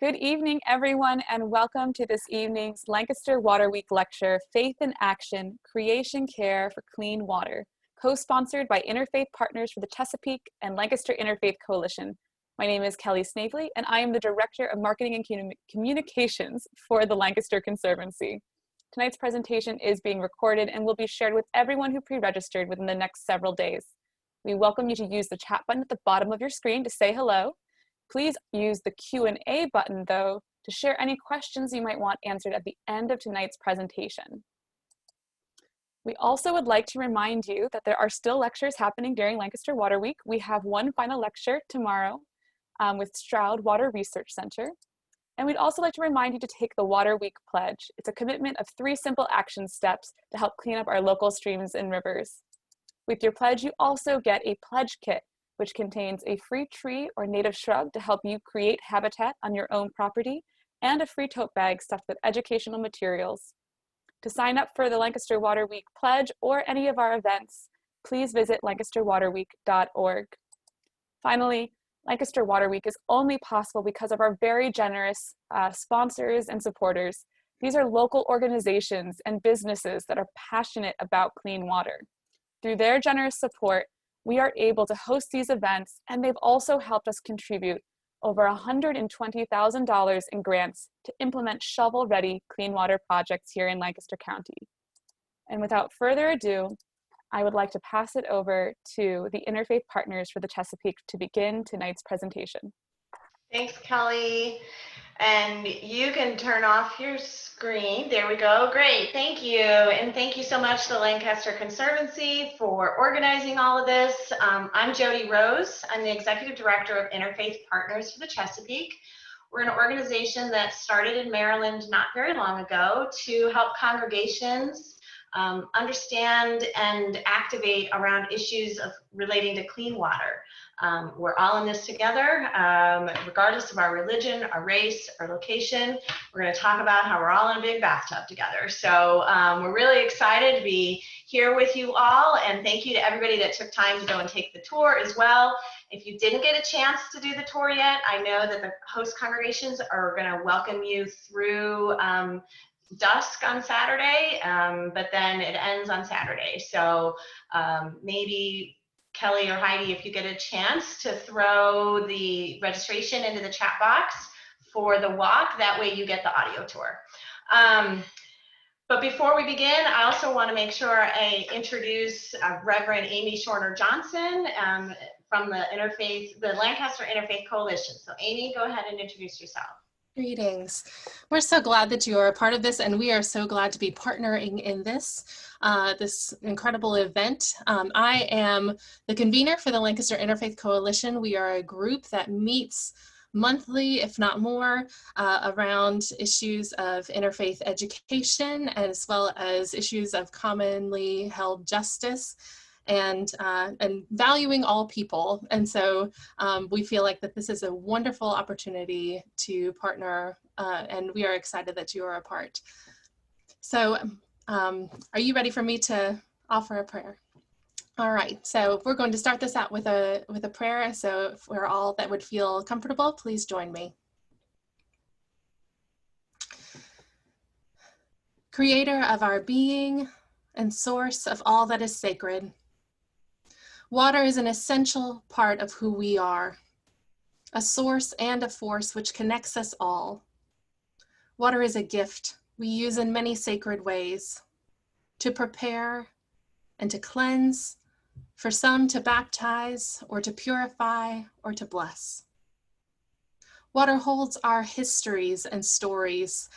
Good evening, everyone, and welcome to this evening's Lancaster Water Week lecture, Faith in Action, Creation Care for Clean Water, co-sponsored by Interfaith Partners for the Chesapeake and Lancaster Interfaith Coalition. My name is Kelly Snavely, and I am the Director of Marketing and Communications for the Lancaster Conservancy. Tonight's presentation is being recorded and will be shared with everyone who pre-registered within the next several days. We welcome you to use the chat button at the bottom of your screen to say hello. Please use the Q&A button, though, to share any questions you might want answered at the end of tonight's presentation. We also would like to remind you that there are still lectures happening during Lancaster Water Week. We have one final lecture tomorrow with Stroud Water Research Center. And we'd also like to remind you to take the Water Week Pledge. It's a commitment of 3 simple action steps to help clean up our local streams and rivers. With your pledge, you also get a pledge kit, which contains a free tree or native shrub to help you create habitat on your own property, and a free tote bag stuffed with educational materials. To sign up for the Lancaster Water Week Pledge or any of our events, please visit lancasterwaterweek.org. Finally, Lancaster Water Week is only possible because of our very generous sponsors and supporters. These are local organizations and businesses that are passionate about clean water. Through their generous support, we are able to host these events, and they've also helped us contribute over $120,000 in grants to implement shovel-ready clean water projects here in Lancaster County. And without further ado, I would like to pass it over to the Interfaith Partners for the Chesapeake to begin tonight's presentation. Thanks, Kelly. And you can turn off your screen. There we go. Great. Thank you. And thank you so much to the Lancaster Conservancy for organizing all of this. I'm Jody Rose. I'm the Executive Director of Interfaith Partners for the Chesapeake. We're an organization that started in Maryland not very long ago to help congregations understand and activate around issues relating to clean water. We're all in this together, regardless of our religion, our race, our location. We're going to talk about how we're all in a big bathtub together. So we're really excited to be here with you all, and thank you to everybody that took time to go and take the tour as well. If you didn't get a chance to do the tour yet, I know that the host congregations are going to welcome you through dusk on Saturday, but then it ends on Saturday. So maybe Kelly or Heidi, if you get a chance to throw the registration into the chat box for the walk, that way you get the audio tour. But before we begin, I also want to make sure I introduce Reverend Amy Shorner Johnson from the Lancaster Interfaith Coalition. So Amy, go ahead and introduce yourself. Greetings. We're so glad that you are a part of this, and we are so glad to be partnering in this incredible event. I am the convener for the Lancaster Interfaith Coalition. We are a group that meets monthly, if not more, around issues of interfaith education, as well as issues of commonly held justice, and valuing all people. And so we feel like that this is a wonderful opportunity to partner, and we are excited that you are a part. So are you ready for me to offer a prayer? All right, so we're going to start this out with a prayer. So for all that would feel comfortable, please join me. Creator of our being and source of all that is sacred, water is an essential part of who we are, a source and a force which connects us all. Water is a gift we use in many sacred ways, to prepare and to cleanse, for some to baptize or to purify or to bless. Water holds our histories and stories,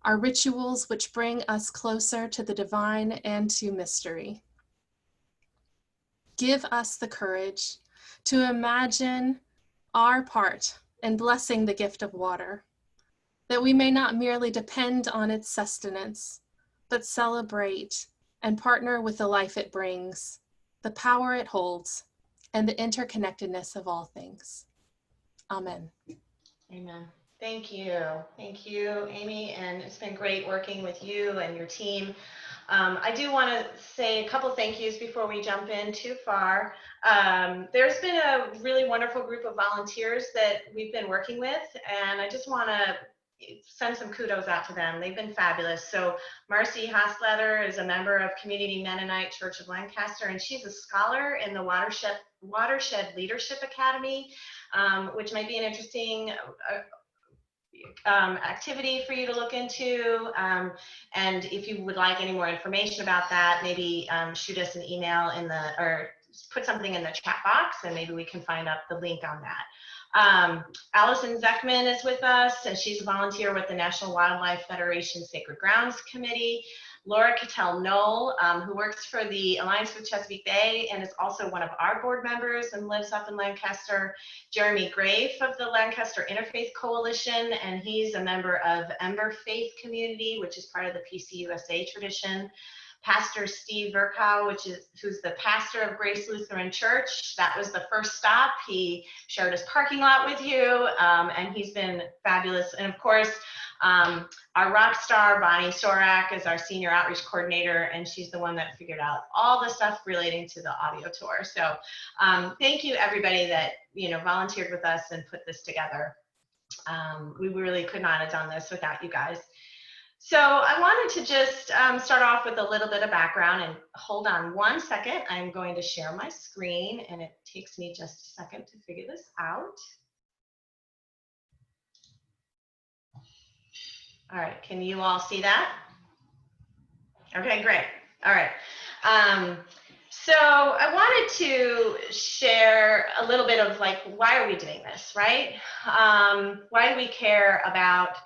our rituals which bring us closer to the divine and to mystery. Give us the courage to imagine our part in blessing the gift of water, that we may not merely depend on its sustenance, but celebrate and partner with the life it brings, the power it holds, and the interconnectedness of all things. Amen. Amen. Thank you. Thank you, Amy. And it's been great working with you and your team I do want to say a couple thank yous before we jump in too far. There's been a really wonderful group of volunteers that we've been working with, and I just want to send some kudos out to them. They've been fabulous. So Marcy Hosletter is a member of Community Mennonite Church of Lancaster, and she's a scholar in the Watershed Leadership Academy, which might be an interesting activity for you to look into. And if you would like any more information about that, maybe shoot us an email or put something in the chat box, and maybe we can find out the link on that. Allison Zeckman is with us, and she's a volunteer with the National Wildlife Federation Sacred Grounds Committee. Laura Cattell-Knoll, who works for the Alliance for Chesapeake Bay and is also one of our board members and lives up in Lancaster. Jeremy Grafe of the Lancaster Interfaith Coalition, and he's a member of Ember Faith Community, which is part of the PCUSA tradition. Pastor Steve Verkow, who's the pastor of Grace Lutheran Church. That was the first stop. He shared his parking lot with you, and he's been fabulous. And of course, our rock star, Bonnie Sorak, is our senior outreach coordinator, and she's the one that figured out all the stuff relating to the audio tour. So thank you, everybody that volunteered with us and put this together. We really could not have done this without you guys. So I wanted to just start off with a little bit of background, and hold on one second. I'm going to share my screen, and it takes me just a second to figure this out. All right, can you all see that? Okay, great. All right. So I wanted to share a little bit of why are we doing this, right? Why do we care about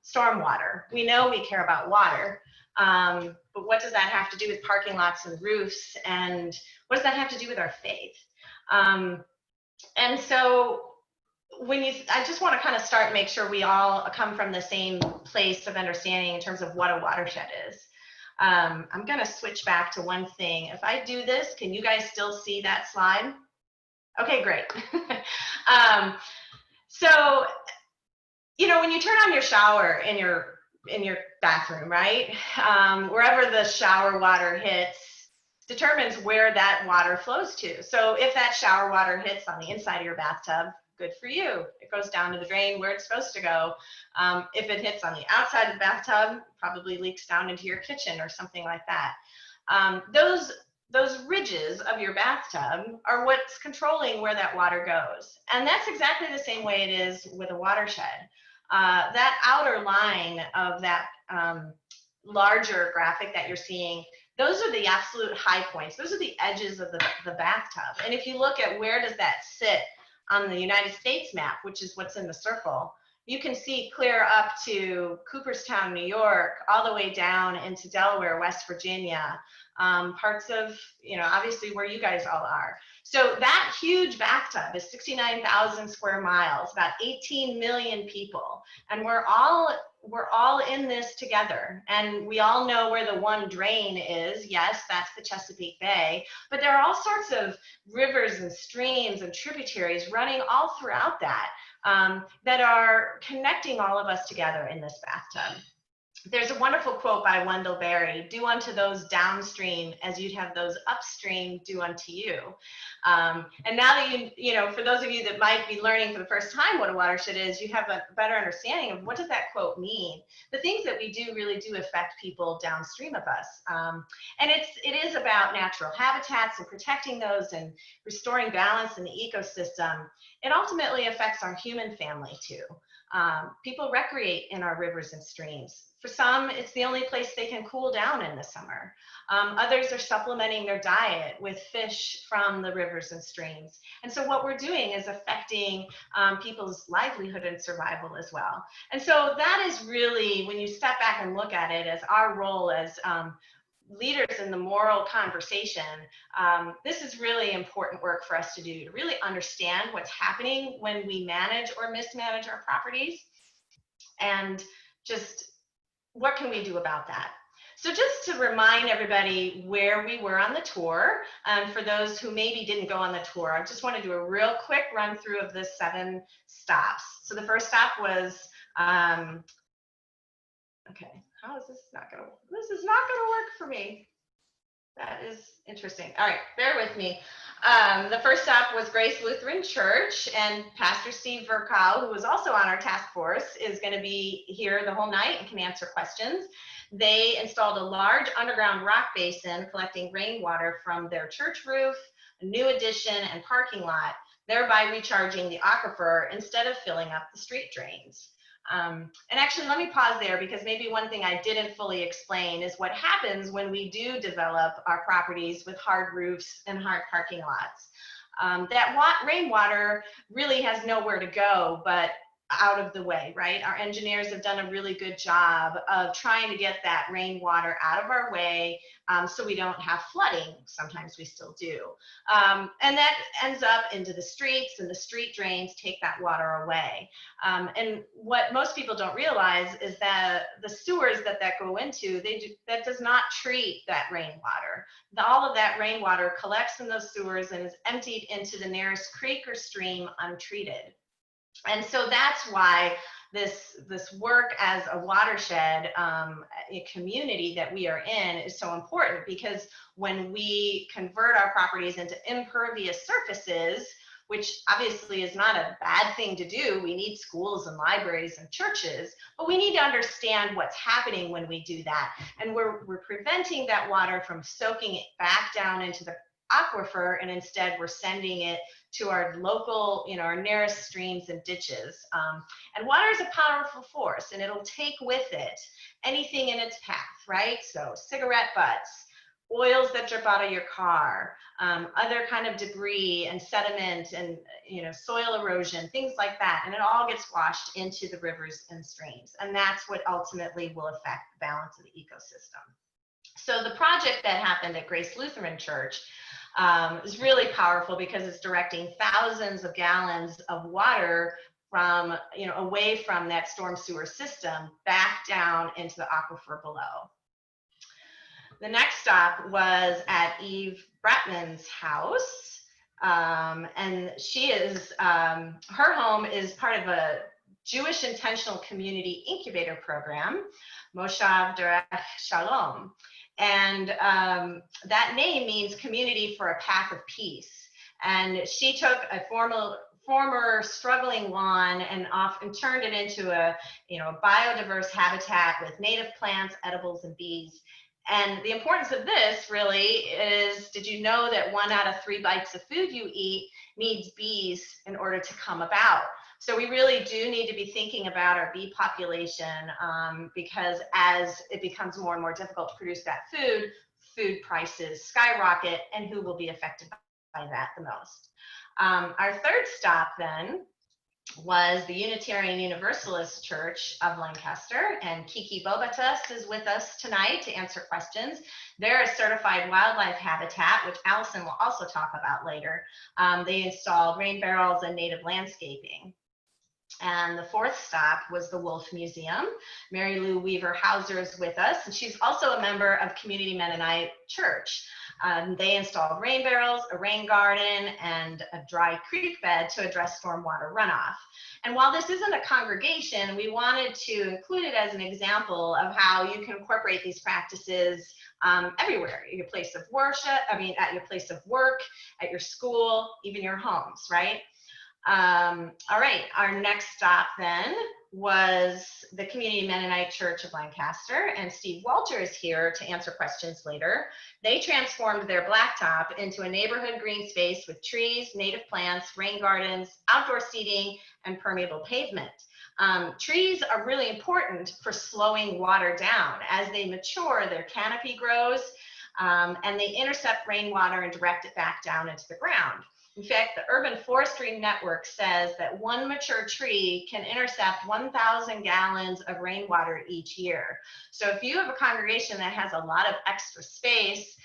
stormwater? We know we care about water, but what does that have to do with parking lots and roofs? And what does that have to do with our faith? And so I just want to kind of start and make sure we all come from the same place of understanding in terms of what a watershed is. I'm going to switch back to one thing. If I do this, can you guys still see that slide? Okay, great. So, when you turn on your shower in your bathroom, right? Wherever the shower water hits determines where that water flows to. So if that shower water hits on the inside of your bathtub, good for you. It goes down to the drain where it's supposed to go. If it hits on the outside of the bathtub, probably leaks down into your kitchen or something like that. Those ridges of your bathtub are what's controlling where that water goes. And that's exactly the same way it is with a watershed. That outer line of that larger graphic that you're seeing, those are the absolute high points. Those are the edges of the bathtub. And if you look at where does that sit on the United States map, which is what's in the circle, you can see clear up to Cooperstown, New York, all the way down into Delaware, West Virginia, parts of, obviously where you guys all are. So that huge bathtub is 69,000 square miles, about 18 million people. And we're all in this together. And we all know where the one drain is. Yes, that's the Chesapeake Bay. But there are all sorts of rivers and streams and tributaries running all throughout that, that are connecting all of us together in this bathtub. There's a wonderful quote by Wendell Berry: "Do unto those downstream as you'd have those upstream do unto you." And now that for those of you that might be learning for the first time what a watershed is, you have a better understanding of what does that quote mean. The things that we do really do affect people downstream of us. And it is about natural habitats and protecting those and restoring balance in the ecosystem. It ultimately affects our human family too. People recreate in our rivers and streams. For some, it's the only place they can cool down in the summer. Others are supplementing their diet with fish from the rivers and streams. And so what we're doing is affecting people's livelihood and survival as well. And so that is really, when you step back and look at it as our role as leaders in the moral conversation, this is really important work for us to do, to really understand what's happening when we manage or mismanage our properties, and just what can we do about that. So just to remind everybody where we were on the tour, for those who maybe didn't go on the tour, I just want to do a real quick run through of the 7 stops. So the first stop was, okay, How is this not gonna, this is not gonna work for me. That is interesting. All right, bear with me. The first stop was Grace Lutheran Church, and Pastor Steve Verkow, who was also on our task force, is going to be here the whole night and can answer questions. They installed a large underground rock basin collecting rainwater from their church roof, a new addition, and parking lot, thereby recharging the aquifer instead of filling up the street drains. And actually, let me pause there, because maybe one thing I didn't fully explain is what happens when we do develop our properties with hard roofs and hard parking lots. That rainwater really has nowhere to go but out of the way, right? Our engineers have done a really good job of trying to get that rainwater out of our way, so we don't have flooding. Sometimes we still do. And that ends up into the streets, and the street drains take that water away. And what most people don't realize is that the sewers that go into, that does not treat that rainwater. All of that rainwater collects in those sewers and is emptied into the nearest creek or stream untreated. And so that's why this work as a watershed a community that we are in is so important, because when we convert our properties into impervious surfaces, which obviously is not a bad thing to do, we need schools and libraries and churches, but we need to understand what's happening when we do that. And we're preventing that water from soaking it back down into the aquifer, and instead we're sending it to our local, our nearest streams and ditches. And water is a powerful force, and it'll take with it anything in its path, right? So cigarette butts, oils that drip out of your car, other kind of debris and sediment and soil erosion, things like that. And it all gets washed into the rivers and streams. And that's what ultimately will affect the balance of the ecosystem. So the project that happened at Grace Lutheran Church is really powerful, because it's directing thousands of gallons of water from, away from that storm sewer system back down into the aquifer below. The next stop was at Eve Bratman's house. And she is, her home is part of a Jewish Intentional Community Incubator Program, Moshav Derech Shalom. And that name means community for a path of peace. And she took a former struggling lawn and turned it into a biodiverse habitat with native plants, edibles, and bees. And the importance of this really is, did you know that 1 out of 3 bites of food you eat needs bees in order to come about? So we really do need to be thinking about our bee population, because as it becomes more and more difficult to produce that food prices skyrocket, and who will be affected by that the most? Our third stop then was the Unitarian Universalist Church of Lancaster, and Kiki Bobatus is with us tonight to answer questions. They're a certified wildlife habitat, which Allison will also talk about later. They installed rain barrels and native landscaping. And the fourth stop was the Wolf Museum. Mary Lou Weaver Hauser is with us, and she's also a member of Community Mennonite Church. They installed rain barrels, a rain garden, and a dry creek bed to address stormwater runoff. And while this isn't a congregation, we wanted to include it as an example of how you can incorporate these practices everywhere, at your place of worship, at your place of work, at your school, even your homes, right? All right, our next stop then was the Community Mennonite Church of Lancaster, and Steve Walter is here to answer questions later. They transformed their blacktop into a neighborhood green space with trees, native plants, rain gardens, outdoor seating, and permeable pavement. Trees are really important for slowing water down. As they mature, their canopy grows, and they intercept rainwater and direct it back down into the ground. In fact, the Urban Forestry Network says that 1 mature tree can intercept 1,000 gallons of rainwater each year. So if you have a congregation that has a lot of extra space,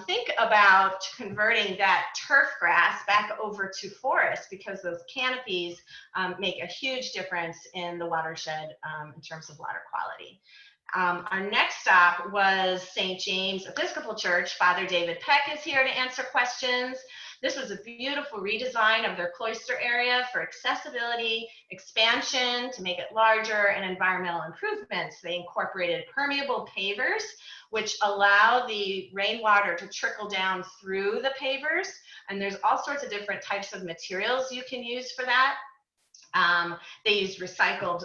think about converting that turf grass back over to forest, because those canopies make a huge difference in the watershed in terms of water quality. Our next stop was St. James Episcopal Church. Father David Peck is here to answer questions. This was a beautiful redesign of their cloister area for accessibility, expansion to make it larger, and environmental improvements. They incorporated permeable pavers, which allow the rainwater to trickle down through the pavers. And there's all sorts of different types of materials you can use for that. They used recycled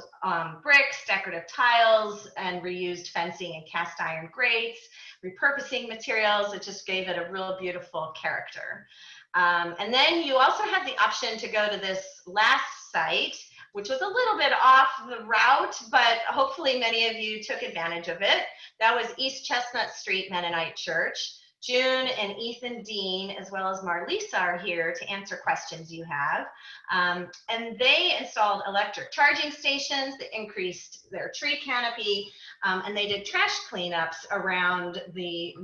bricks, decorative tiles, and reused fencing and cast iron grates, repurposing materials. It just gave it a real beautiful character. And then you also had the option to go to this last site, which was a little bit off the route, but hopefully many of you took advantage of it. That was East Chestnut Street Mennonite Church. June and Ethan Dean, as well as Marlisa, are here to answer questions you have. And they installed electric charging stations that increased their tree canopy, and they did trash cleanups around the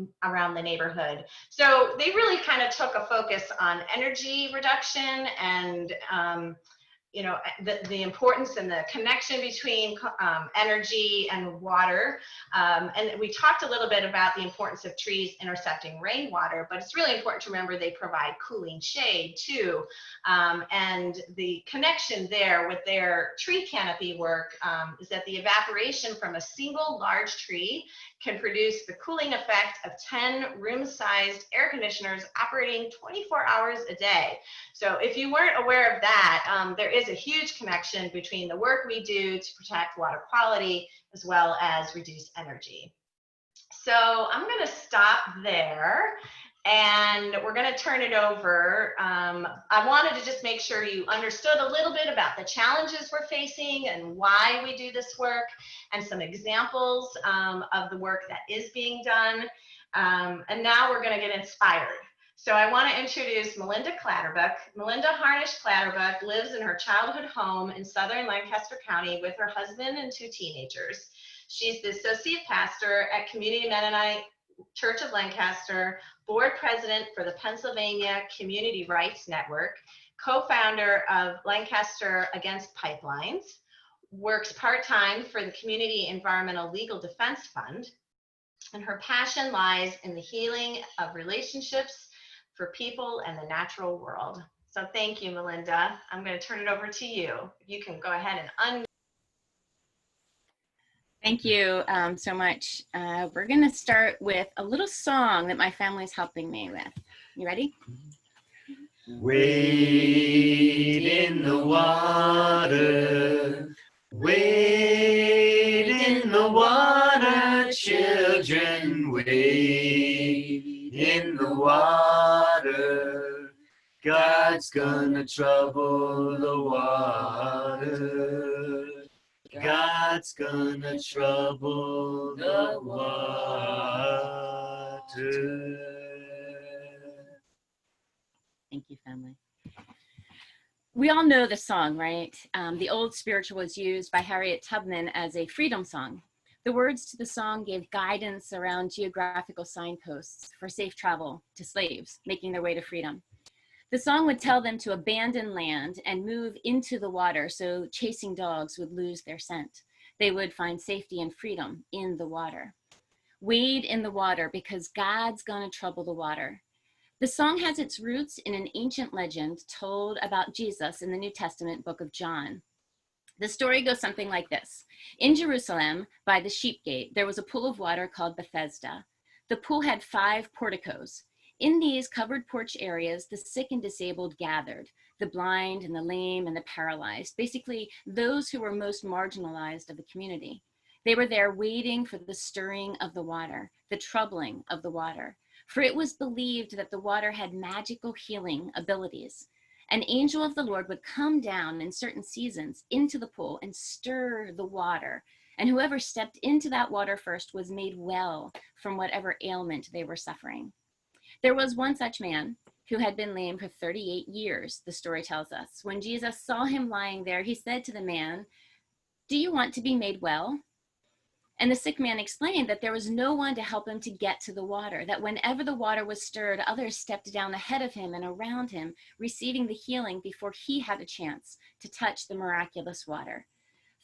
neighborhood. So they really kind of took a focus on energy reduction and you know, the importance and the connection between energy and water. And we talked a little bit about the importance of trees intercepting rainwater, but it's really important to remember they provide cooling shade too. And the connection there with their tree canopy work is that the evaporation from a single large tree can produce the cooling effect of 10 room-sized air conditioners operating 24 hours a day. So if you weren't aware of that, there is a huge connection between the work we do to protect water quality as well as reduce energy. So I'm going to stop there and we're going to turn it over. I wanted to just make sure you understood a little bit about the challenges we're facing and why we do this work, and some examples of the work that is being done. And now we're going to get inspired. So I want to introduce Malinda Clatterbuck. Malinda Harnish Clatterbuck lives in her childhood home in southern Lancaster County with her husband and 2 teenagers. She's the associate pastor at Community Mennonite Church of Lancaster, board president for the Pennsylvania Community Rights Network, co-founder of Lancaster Against Pipelines, works part-time for the Community Environmental Legal Defense Fund, and her passion lies in the healing of relationships for people and the natural world. So thank you, Malinda. I'm going to turn it over to you. You can go ahead and Thank you so much. We're going to start with a little song that my family's helping me with. You ready? Wade in the water, wade in the water, children, wade in the water. God's gonna trouble the water. God's gonna trouble the water. Thank you, family. We all know the song, right? The old spiritual was used by Harriet Tubman as a freedom song. The words to the song gave guidance around geographical signposts for safe travel to slaves making their way to freedom. The song would tell them to abandon land and move into the water so chasing dogs would lose their scent. They would find safety and freedom in the water. Wade in the water because God's gonna trouble the water. The song has its roots in an ancient legend told about Jesus in the New Testament book of John. The story goes something like this. In Jerusalem, by the sheep gate, there was a pool of water called Bethesda. The pool had 5 porticos. In these covered porch areas, the sick and disabled gathered, the blind and the lame and the paralyzed, basically those who were most marginalized of the community. They were there waiting for the stirring of the water, the troubling of the water, for it was believed that the water had magical healing abilities. An angel of the Lord would come down in certain seasons into the pool and stir the water, and whoever stepped into that water first was made well from whatever ailment they were suffering. There was one such man who had been lame for 38 years, the story tells us. When Jesus saw him lying there, he said to the man, "Do you want to be made well?" And the sick man explained that there was no one to help him to get to the water, that whenever the water was stirred, others stepped down ahead of him and around him, receiving the healing before he had a chance to touch the miraculous water.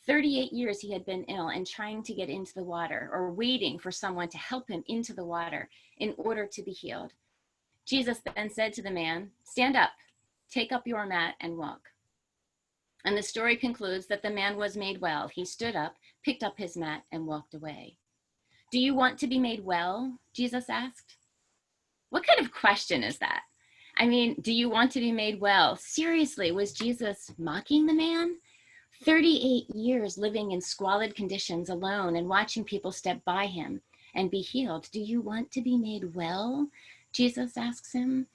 38 years he had been ill and trying to get into the water, or waiting for someone to help him into the water in order to be healed. Jesus then said to the man, "Stand up, take up your mat and walk." And the story concludes that the man was made well. He stood up, picked up his mat, and walked away. "Do you want to be made well?" Jesus asked. What kind of question is that? I mean, do you want to be made well? Seriously, was Jesus mocking the man? 38 years living in squalid conditions alone and watching people step by him and be healed. "Do you want to be made well?" Jesus asks him.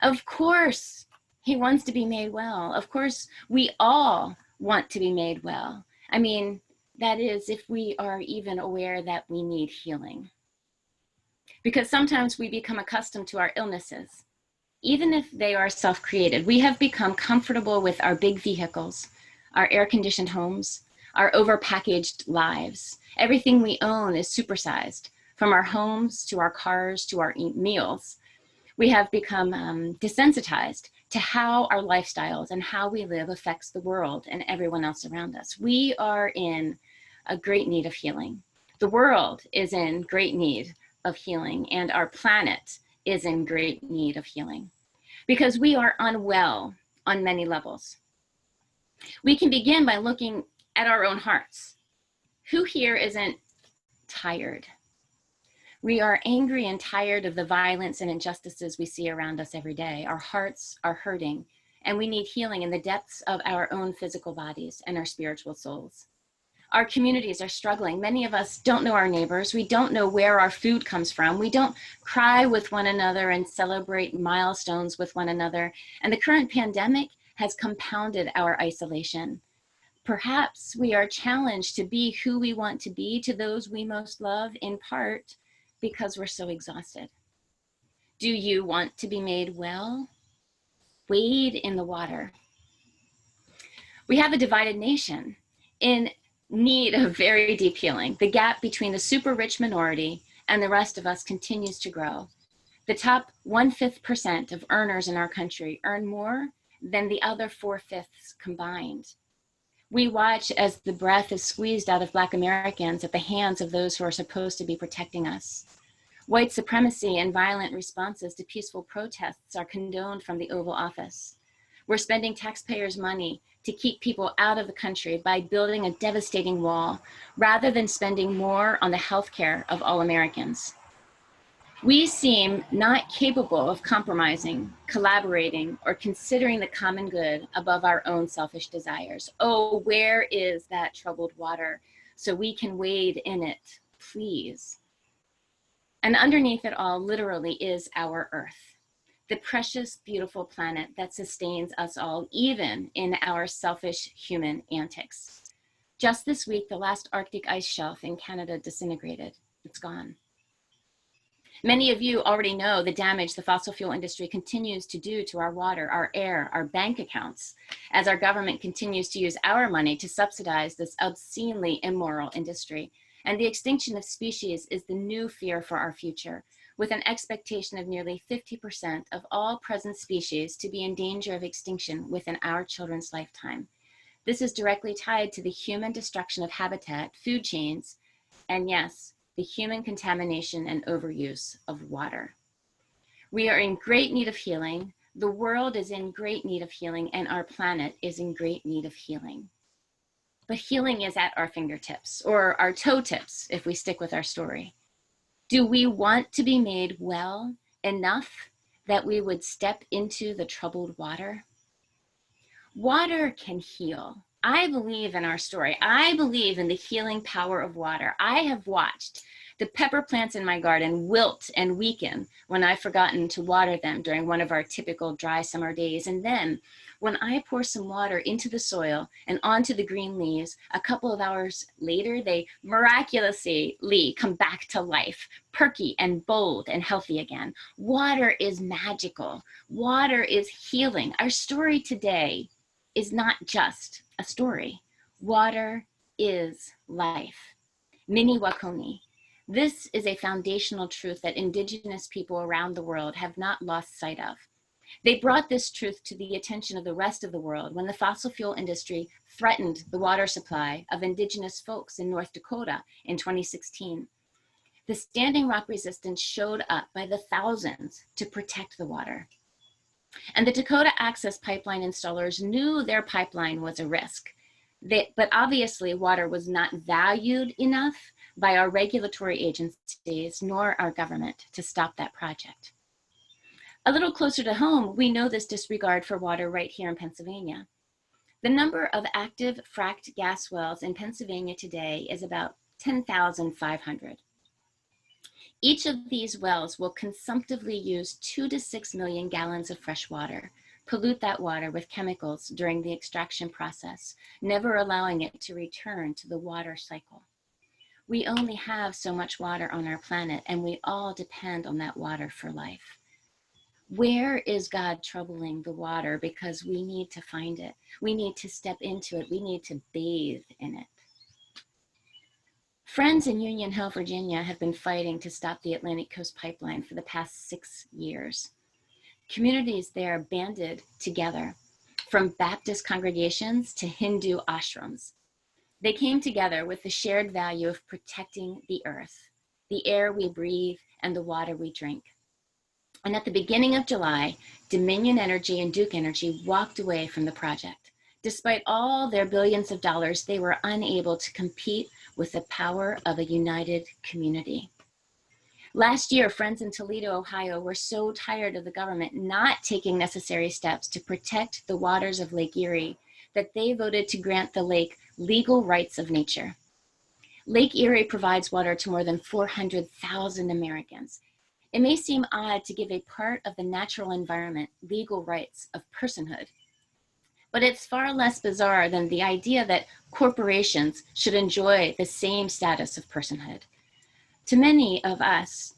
Of course he wants to be made well. Of course we all want to be made well. I mean, that is, if we are even aware that we need healing. Because sometimes we become accustomed to our illnesses. Even if they are self-created, we have become comfortable with our big vehicles, our air-conditioned homes, our overpackaged lives. Everything we own is supersized, from our homes to our cars to our meals. We have become desensitized to how our lifestyles and how we live affects the world and everyone else around us. We are in a great need of healing. The world is in great need of healing, and our planet is in great need of healing because we are unwell on many levels. We can begin by looking at our own hearts. Who here isn't tired? We are angry and tired of the violence and injustices we see around us every day. Our hearts are hurting, and we need healing in the depths of our own physical bodies and our spiritual souls. Our communities are struggling. Many of us don't know our neighbors. We don't know where our food comes from. We don't cry with one another and celebrate milestones with one another. And the current pandemic has compounded our isolation. Perhaps we are challenged to be who we want to be to those we most love, in part because we're so exhausted. Do you want to be made well? Wade in the water. We have a divided nation in need of very deep healing. The gap between the super rich minority and the rest of us continues to grow. The top 1/5% of earners in our country earn more than the other 4/5 combined. We watch as the breath is squeezed out of Black Americans at the hands of those who are supposed to be protecting us. White supremacy and violent responses to peaceful protests are condoned from the Oval Office. We're spending taxpayers' money to keep people out of the country by building a devastating wall, rather than spending more on the health care of all Americans. We seem not capable of compromising, collaborating, or considering the common good above our own selfish desires. Oh, where is that troubled water so we can wade in it, please? And underneath it all, literally, is our Earth, the precious, beautiful planet that sustains us all, even in our selfish human antics. Just this week, the last Arctic ice shelf in Canada disintegrated. It's gone. Many of you already know the damage the fossil fuel industry continues to do to our water, our air, our bank accounts, as our government continues to use our money to subsidize this obscenely immoral industry. And the extinction of species is the new fear for our future, with an expectation of nearly 50% of all present species to be in danger of extinction within our children's lifetime. This is directly tied to the human destruction of habitat, food chains, and yes, the human contamination and overuse of water. We are in great need of healing. The world is in great need of healing, and our planet is in great need of healing. But healing is at our fingertips, or our toe tips, if we stick with our story. Do we want to be made well enough that we would step into the troubled water? Water can heal. I believe in our story. I believe in the healing power of water. I have watched the pepper plants in my garden wilt and weaken when I've forgotten to water them during one of our typical dry summer days. And then when I pour some water into the soil and onto the green leaves, a couple of hours later, they miraculously come back to life, perky and bold and healthy again. Water is magical. Water is healing. Our story today is not just a story. Water is life. Mini Wakoni. This is a foundational truth that Indigenous people around the world have not lost sight of. They brought this truth to the attention of the rest of the world when the fossil fuel industry threatened the water supply of indigenous folks in North Dakota in 2016. The Standing Rock Resistance showed up by the thousands to protect the water. And the Dakota Access Pipeline installers knew their pipeline was a risk. But obviously water was not valued enough by our regulatory agencies nor our government to stop that project. A little closer to home, we know this disregard for water right here in Pennsylvania. The number of active fracked gas wells in Pennsylvania today is about 10,500. Each of these wells will consumptively use 2 to 6 million gallons of fresh water, pollute that water with chemicals during the extraction process, never allowing it to return to the water cycle. We only have so much water on our planet, and we all depend on that water for life. Where is God troubling the water? Because we need to find it. We need to step into it. We need to bathe in it. Friends in Union Hill, Virginia have been fighting to stop the Atlantic Coast Pipeline for the past 6 years. Communities there banded together, from Baptist congregations to Hindu ashrams. They came together with the shared value of protecting the earth, the air we breathe, and the water we drink. And at the beginning of July, Dominion Energy and Duke Energy walked away from the project. Despite all their billions of dollars, they were unable to compete with the power of a united community. Last year, friends in Toledo, Ohio were so tired of the government not taking necessary steps to protect the waters of Lake Erie that they voted to grant the lake legal rights of nature. Lake Erie provides water to more than 400,000 Americans. It may seem odd to give a part of the natural environment legal rights of personhood, but it's far less bizarre than the idea that corporations should enjoy the same status of personhood. Too many of us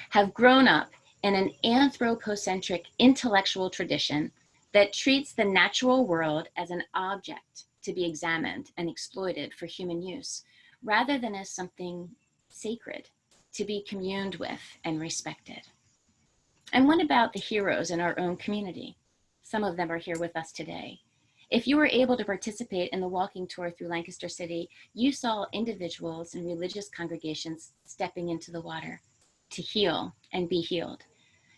have grown up in an anthropocentric intellectual tradition that treats the natural world as an object to be examined and exploited for human use, rather than as something sacred to be communed with and respected. And what about the heroes in our own community? Some of them are here with us today. If you were able to participate in the walking tour through Lancaster City, you saw individuals and religious congregations stepping into the water to heal and be healed.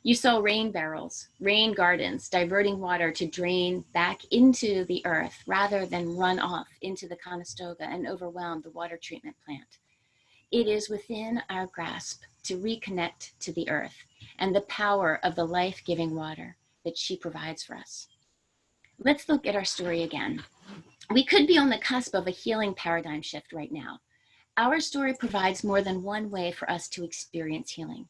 You saw rain barrels, rain gardens, diverting water to drain back into the earth rather than run off into the Conestoga and overwhelm the water treatment plant. It is within our grasp to reconnect to the earth and the power of the life-giving water that she provides for us. Let's look at our story again. We could be on the cusp of a healing paradigm shift right now. Our story provides more than one way for us to experience healing.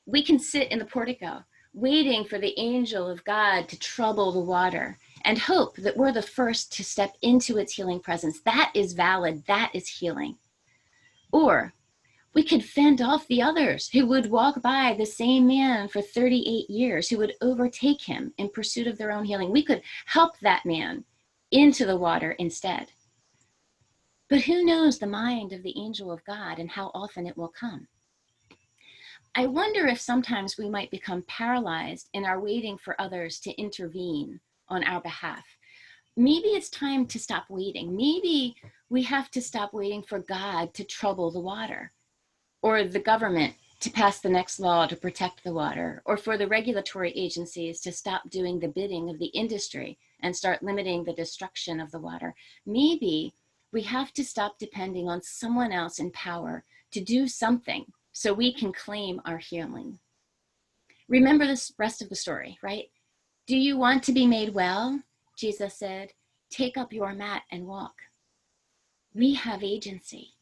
We can sit in the portico, waiting for the angel of God to trouble the water and hope that we're the first to step into its healing presence. That is valid, that is healing. Or we could fend off the others who would walk by the same man for 38 years, who would overtake him in pursuit of their own healing. We could help that man into the water instead. But who knows the mind of the angel of God and how often it will come? I wonder if sometimes we might become paralyzed in our waiting for others to intervene on our behalf. Maybe it's time to stop waiting. Maybe we have to stop waiting for God to trouble the water, or the government to pass the next law to protect the water, or for the regulatory agencies to stop doing the bidding of the industry and start limiting the destruction of the water. Maybe we have to stop depending on someone else in power to do something so we can claim our healing. Remember the rest of the story, right? Do you want to be made well? Jesus said, take up your mat and walk. We have agency.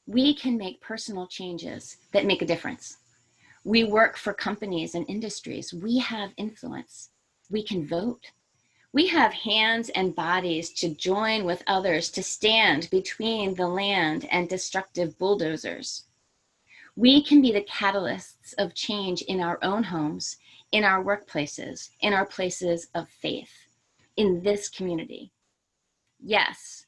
We can make personal changes that make a difference. We work for companies and industries. We have influence. We can vote. We have hands and bodies to join with others to stand between the land and destructive bulldozers. We can be the catalysts of change in our own homes, in our workplaces, in our places of faith, in this community. Yes,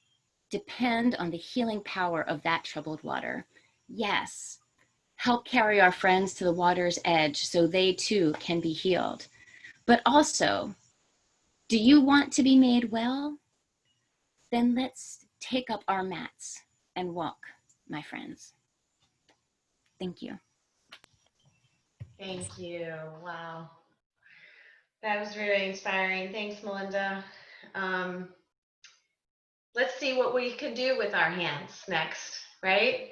depend on the healing power of that troubled water. Yes, help carry our friends to the water's edge so they too can be healed. But also, do you want to be made well? Then let's take up our mats and walk, my friends. Thank you. Thank you. Wow. That was very inspiring. Thanks, Melinda. Let's see what we can do with our hands next, right?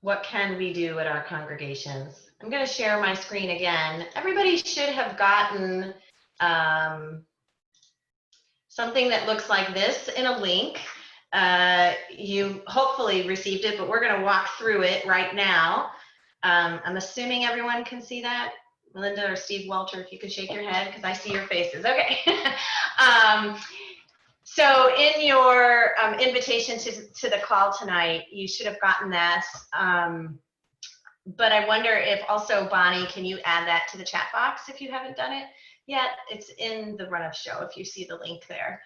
What can we do at our congregations? I'm going to share my screen again. Everybody should have gotten something that looks like this in a link. You hopefully received it, but we're going to walk through it right now. I'm assuming everyone can see that. Melinda or Steve Walter, if you could shake your head, because I see your faces. Okay. So in your invitation to the call tonight, you should have gotten that. But I wonder if also, Bonnie, can you add that to the chat box if you haven't done it yet? It's in the run of show if you see the link there.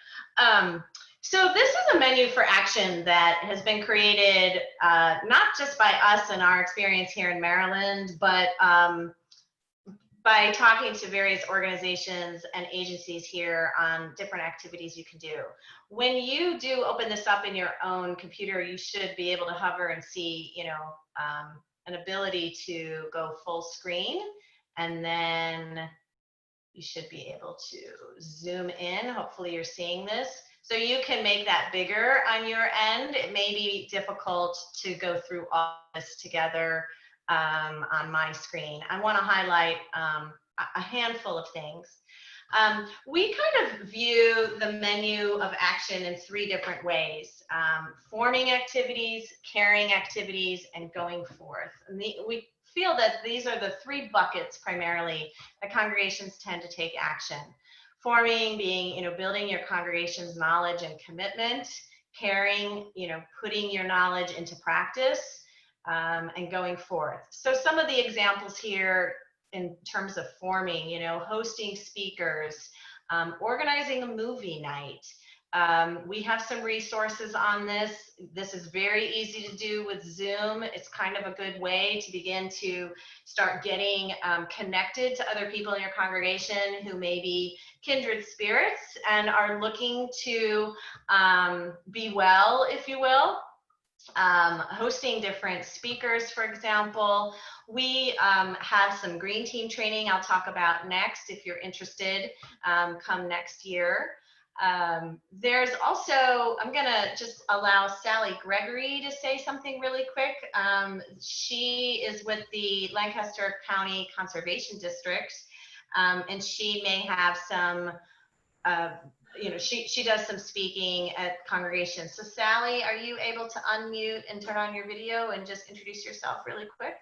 So this is a menu for action that has been created not just by us and our experience here in Maryland, but by talking to various organizations and agencies here on different activities you can do. When you do open this up in your own computer, you should be able to hover and see, you know, an ability to go full screen, and then you should be able to zoom in. Hopefully you're seeing this. So you can make that bigger on your end. It may be difficult to go through all this together on my screen. I want to highlight a handful of things. We kind of view the menu of action in 3 different ways: forming activities, caring activities, and going forth. And we feel that these are the 3 buckets primarily that congregations tend to take action. Forming being, you know, building your congregation's knowledge and commitment. Caring, you know, putting your knowledge into practice. And going forth. So some of the examples here in terms of forming, you know, hosting speakers, organizing a movie night. We have some resources on this. This is very easy to do with Zoom. It's kind of a good way to begin to start getting connected to other people in your congregation who may be kindred spirits and are looking to be well, if you will. Hosting different speakers, for example. We have some green team training I'll talk about next if you're interested, come next year. There's also, I'm gonna just allow Sally Gregory to say something really quick. She is with the Lancaster County Conservation District, and she may have some you know, she does some speaking at congregations. So Sally, are you able to unmute and turn on your video and just introduce yourself really quick?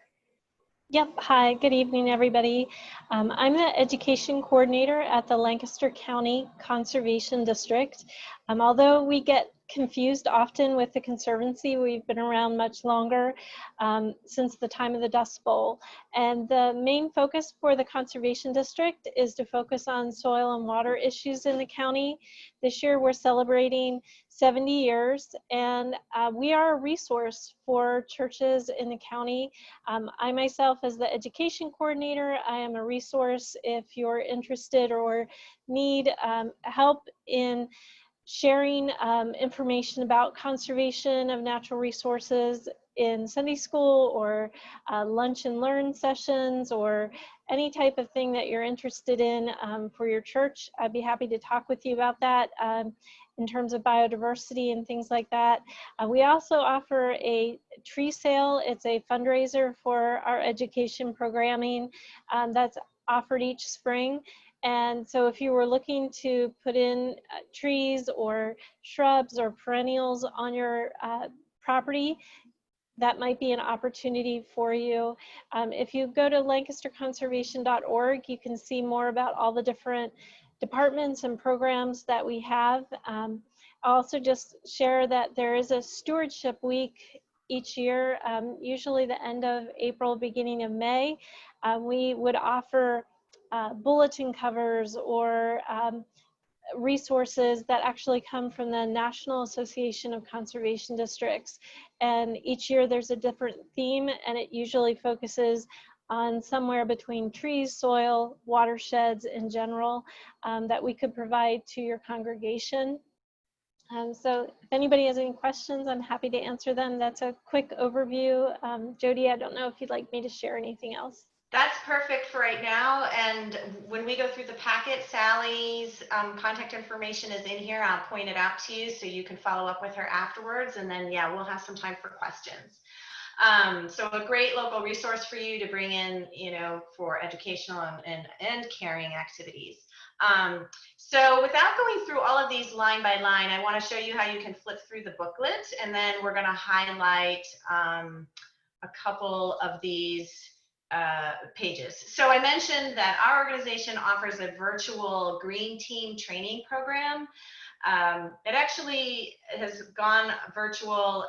Yep. Hi, good evening, everybody. I'm the education coordinator at the Lancaster County Conservation District. Although we get confused often with the Conservancy, we've been around much longer, since the time of the Dust Bowl. And the main focus for the Conservation District is to focus on soil and water issues in the county. This year we're celebrating 70 years, and we are a resource for churches in the county. I myself, as the education coordinator, I am a resource if you're interested or need help in sharing information about conservation of natural resources in Sunday school or lunch and learn sessions or any type of thing that you're interested in for your church. I'd be happy to talk with you about that in terms of biodiversity and things like that. We also offer a tree sale. It's a fundraiser for our education programming that's offered each spring. And so if you were looking to put in trees or shrubs or perennials on your property, that might be an opportunity for you. If you go to lancasterconservation.org, you can see more about all the different departments and programs that we have. I'll also just share that there is a stewardship week each year, usually the end of April, beginning of May. We would offer bulletin covers or resources that actually come from the National Association of Conservation Districts. And each year there's a different theme, and it usually focuses on somewhere between trees, soil, watersheds in general, that we could provide to your congregation. So if anybody has any questions, I'm happy to answer them. That's a quick overview. Jody, I don't know if you'd like me to share anything else. That's perfect for right now. And when we go through the packet, Sally's contact information is in here. I'll point it out to you so you can follow up with her afterwards. And then, yeah, we'll have some time for questions. So a great local resource for you to bring in, you know, for educational and caring activities. So without going through all of these line by line, I want to show you how you can flip through the booklet, and then we're going to highlight a couple of these pages. So I mentioned that our organization offers a virtual green team training program. It actually has gone virtual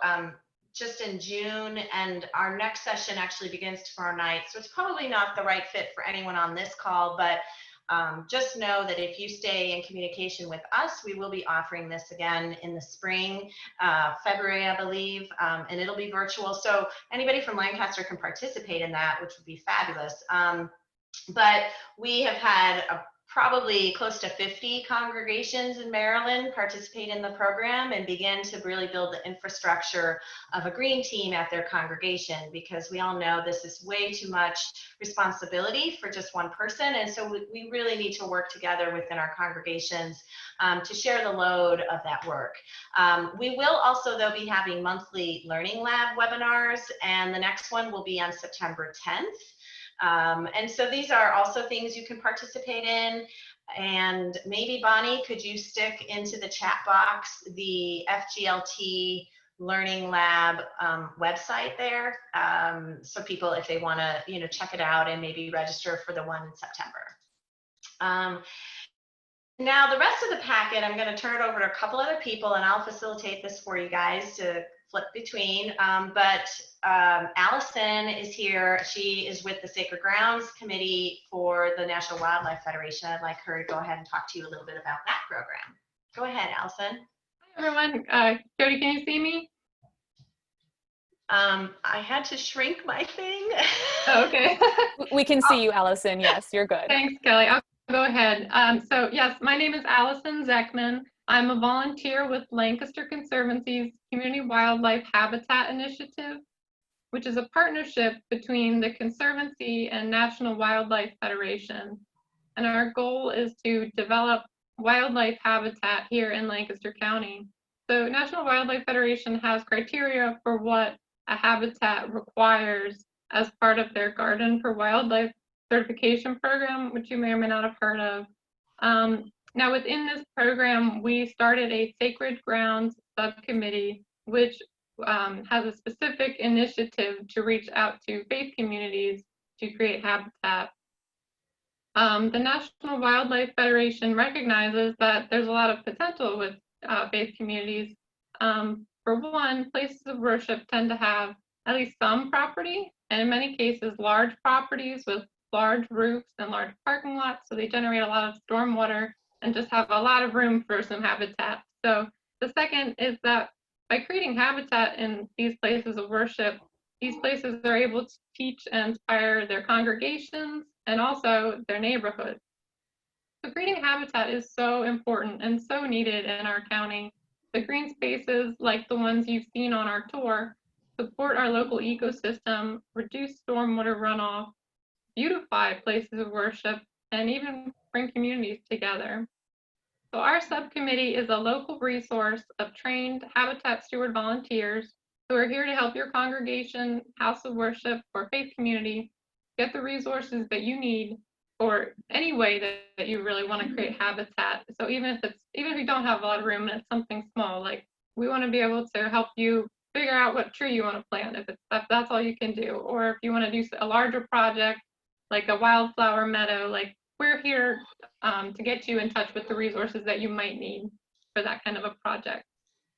just in June, and our next session actually begins tomorrow night. So it's probably not the right fit for anyone on this call, but just know that if you stay in communication with us, we will be offering this again in the spring, February, I believe, and it'll be virtual. So anybody from Lancaster can participate in that, which would be fabulous. But we have had probably close to 50 congregations in Maryland participate in the program and begin to really build the infrastructure of a green team at their congregation, because we all know this is way too much responsibility for just one person. And so we really need to work together within our congregations to share the load of that work. We will also, though, be having monthly Learning Lab webinars, and the next one will be on September 10th. And so these are also things you can participate in. And maybe, Bonnie, could you stick into the chat box the FGLT Learning Lab website there, so people, if they want to, you know, check it out and maybe register for the one in September. Now, the rest of the packet, I'm going to turn it over to a couple other people, and I'll facilitate this for you guys to flip between. But Allison is here. She is with the Sacred Grounds Committee for the National Wildlife Federation. I'd like her to go ahead and talk to you a little bit about that program. Go ahead, Allison. Hi, everyone. Jody, can you see me? I had to shrink my thing. Oh, okay. We can see you, Allison. Yes, you're good. Thanks, Kelly. I'll go ahead. So yes, my name is Allison Zeckman. I'm a volunteer with Lancaster Conservancy's Community Wildlife Habitat Initiative, which is a partnership between the Conservancy and National Wildlife Federation. And our goal is to develop wildlife habitat here in Lancaster County. So National Wildlife Federation has criteria for what a habitat requires as part of their Garden for Wildlife certification program, which you may or may not have heard of. Now, within this program, we started a Sacred Grounds subcommittee, which has a specific initiative to reach out to faith communities to create habitat. The National Wildlife Federation recognizes that there's a lot of potential with faith communities. For one, places of worship tend to have at least some property, and in many cases, large properties with large roofs and large parking lots, so they generate a lot of stormwater and just have a lot of room for some habitat. So the second is that by creating habitat in these places of worship, these places are able to teach and inspire their congregations and also their neighborhoods. So creating habitat is so important and so needed in our county. The green spaces, like the ones you've seen on our tour, support our local ecosystem, reduce stormwater runoff, beautify places of worship, and even bring communities together. So our subcommittee is a local resource of trained habitat steward volunteers who are here to help your congregation, house of worship, or faith community get the resources that you need for any way that you really want to create habitat. So even if you don't have a lot of room and it's something small, like we want to be able to help you figure out what tree you want to plant if that's all you can do, or if you want to do a larger project like a wildflower meadow, like we're here to get you in touch with the resources that you might need for that kind of a project.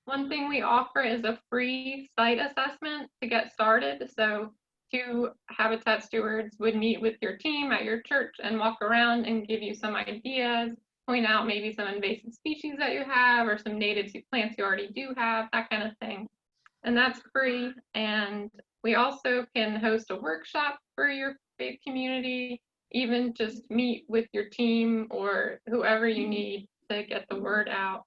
One thing we offer is a free site assessment to get started. So 2 habitat stewards would meet with your team at your church and walk around and give you some ideas point out maybe some invasive species that you have or some native plants you already do have, that kind of thing. And that's free. And we also can host a workshop for your faith community, even just meet with your team or whoever you need to get the word out.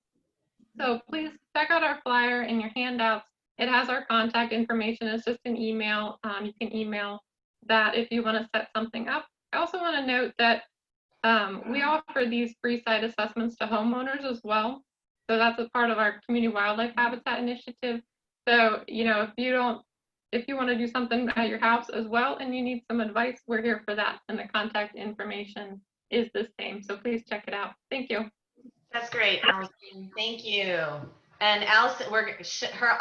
So please check out our flyer and your handouts. It has our contact information. It's just an email. You can email that if you want to set something up. I also want to note that we offer these free site assessments to homeowners as well. So that's a part of our community wildlife habitat initiative. So, you know, if you want to do something at your house as well and you need some advice, we're here for that. And the contact information is the same. So please check it out. Thank you. That's great, Allison. Thank you. And Allison,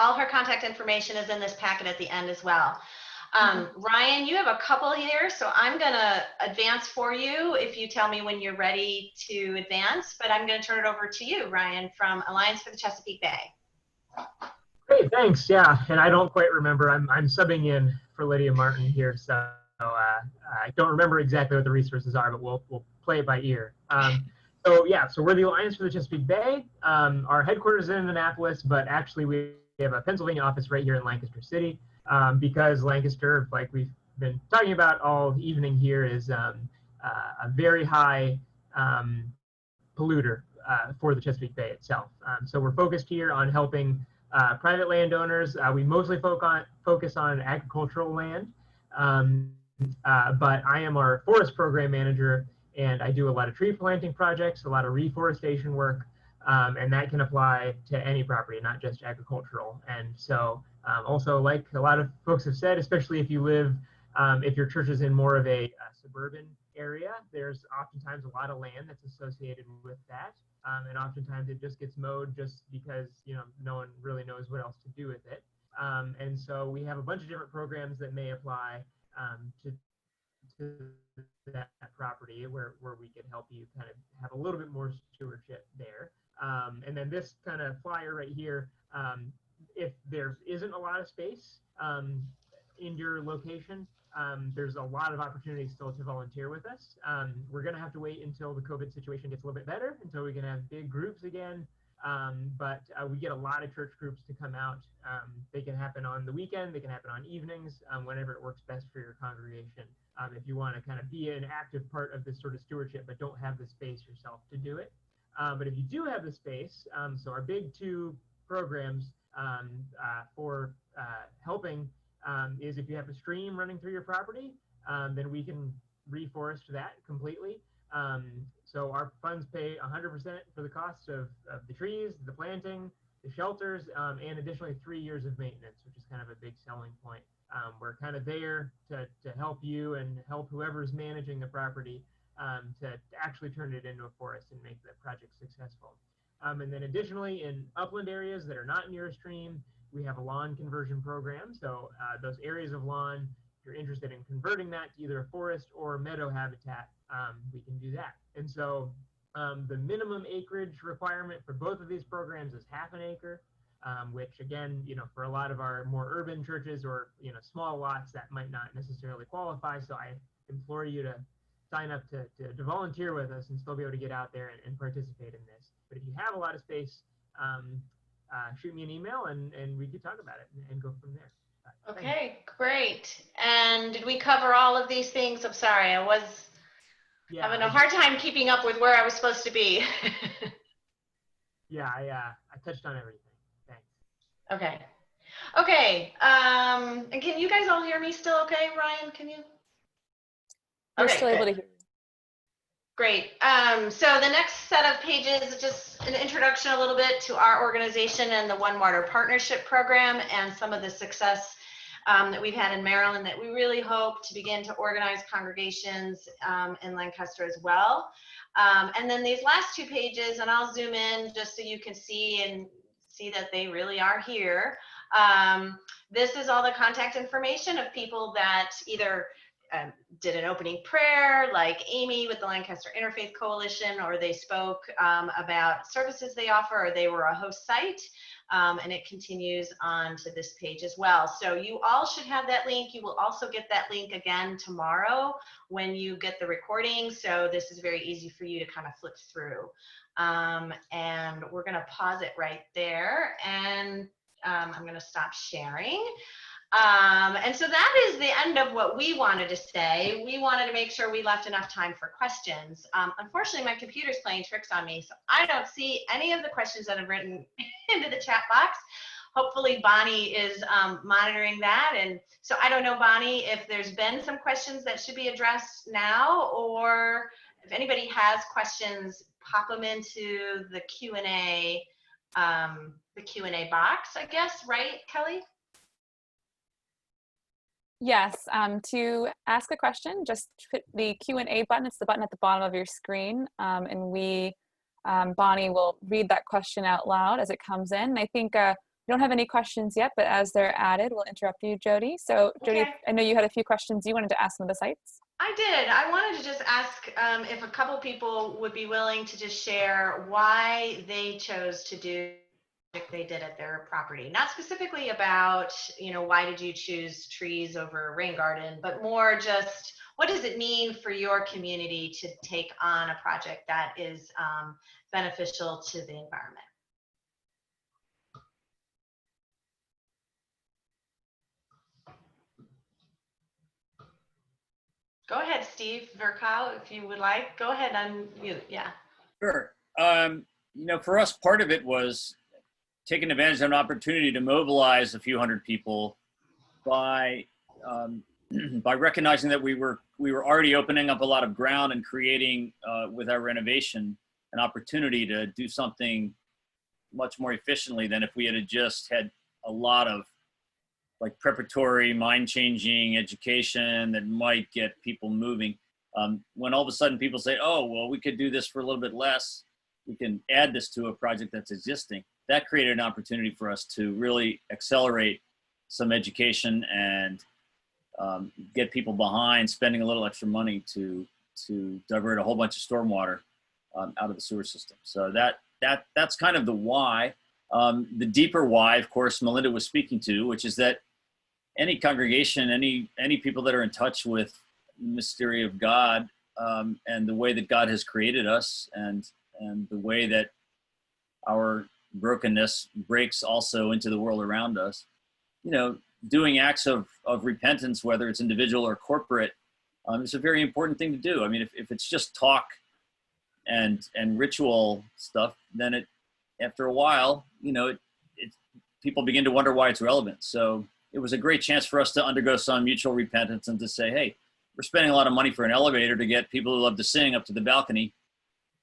all her contact information is in this packet at the end as well. Ryan, you have a couple here, so I'm going to advance for you if you tell me when you're ready to advance, but I'm going to turn it over to you, Ryan, from Alliance for the Chesapeake Bay. Great, thanks. Yeah, and I don't quite remember. I'm subbing in for Lydia Martin here, so I don't remember exactly what the resources are, but we'll play it by ear. So we're the Alliance for the Chesapeake Bay. Our headquarters is in Annapolis, but actually we have a Pennsylvania office right here in Lancaster City, because Lancaster, like we've been talking about all evening here, is a very high polluter for the Chesapeake Bay itself. So we're focused here on helping private landowners. We mostly focus on agricultural land, but I am our forest program manager, and I do a lot of tree planting projects, a lot of reforestation work, and that can apply to any property, not just agricultural. And so also, like a lot of folks have said, especially if you live, if your church is in more of a suburban area, there's oftentimes a lot of land that's associated with that. And oftentimes it just gets mowed just because, you know, no one really knows what else to do with it. And so we have a bunch of different programs that may apply to that property where we can help you kind of have a little bit more stewardship there. And then this kind of flyer right here, if there isn't a lot of space in your location, there's a lot of opportunities still to volunteer with us. We're going to have to wait until the COVID situation gets a little bit better, until we can have big groups again. But we get a lot of church groups to come out. They can happen on the weekend, they can happen on evenings, whenever it works best for your congregation. If you want to kind of be an active part of this sort of stewardship, but don't have the space yourself to do it. But if you do have the space, so our big two programs for helping is if you have a stream running through your property, then we can reforest that completely. So our funds pay 100% for the cost of the trees, the planting, the shelters, and additionally 3 years of maintenance, which is kind of a big selling point. We're kind of there to help you and help whoever's managing the property to actually turn it into a forest and make the project successful. And then additionally, in upland areas that are not near a stream, we have a lawn conversion program. So those areas of lawn, if you're interested in converting that to either a forest or meadow habitat, we can do that. And so the minimum acreage requirement for both of these programs is 1/2 acre, which again, you know, for a lot of our more urban churches or, you know, small lots, that might not necessarily qualify. So I implore you to sign up to volunteer with us and still be able to get out there and participate in this. But if you have a lot of space, shoot me an email and we can talk about it and go from there. Okay, great. And did we cover all of these things? I'm sorry, I was having a hard time keeping up with where I was supposed to be. Yeah, I touched on everything. Thanks. Okay. Okay. And can you guys all hear me still okay, Ryan? Can you? We're Okay, still able to good. hear you. Great. So the next set of pages is just an introduction a little bit to our organization and the One Water Partnership Program and some of the success that we've had in Maryland that we really hope to begin to organize congregations in Lancaster as well. And then these last 2 pages, and I'll zoom in just so you can see that they really are here. This is all the contact information of people that either did an opening prayer like Amy with the Lancaster Interfaith Coalition, or they spoke about services they offer, or they were a host site. And it continues on to this page as well. So you all should have that link. You will also get that link again tomorrow when you get the recording. So this is very easy for you to kind of flip through. And we're going to pause it right there. And I'm going to stop sharing. And so that is the end of what we wanted to say. We wanted to make sure we left enough time for questions. Unfortunately, my computer's playing tricks on me, so I don't see any of the questions that I've written into the chat box. Hopefully Bonnie is monitoring that. And so I don't know, Bonnie, if there's been some questions that should be addressed now, or if anybody has questions, pop them into the Q&A box, I guess, right, Kelly? Yes, to ask a question, just hit the Q&A button. It's the button at the bottom of your screen. And Bonnie will read that question out loud as it comes in. And I think we don't have any questions yet, but as they're added, we'll interrupt you, Jody. So Jody, Okay. I know you had a few questions you wanted to ask some of the sites. I did. I wanted to just ask if a couple people would be willing to just share why they chose to do what they did at their property. Not specifically about, why did you choose trees over rain garden, but more just what does it mean for your community to take on a project that is beneficial to the environment? Go ahead, Steve Verkow, if you would like. Go ahead, unmute. Yeah. Sure. For us, part of it was taking advantage of an opportunity to mobilize a few hundred people by recognizing that we were already opening up a lot of ground and creating with our renovation an opportunity to do something much more efficiently than if we had just had a lot of like preparatory, mind-changing education that might get people moving. When all of a sudden people say, oh, well, we could do this for a little bit less, we can add this to a project that's existing. That created an opportunity for us to really accelerate some education and get people behind spending a little extra money to divert a whole bunch of stormwater out of the sewer system. So that's kind of the why. The deeper why, of course, Malinda was speaking to, which is that any congregation, any people that are in touch with the mystery of God and the way that God has created us and the way that our brokenness breaks also into the world around us, doing acts of repentance, whether it's individual or corporate, is a very important thing to do. I mean, if it's just talk and ritual stuff, then after a while, people begin to wonder why it's relevant. So it was a great chance for us to undergo some mutual repentance and to say, hey, we're spending a lot of money for an elevator to get people who love to sing up to the balcony.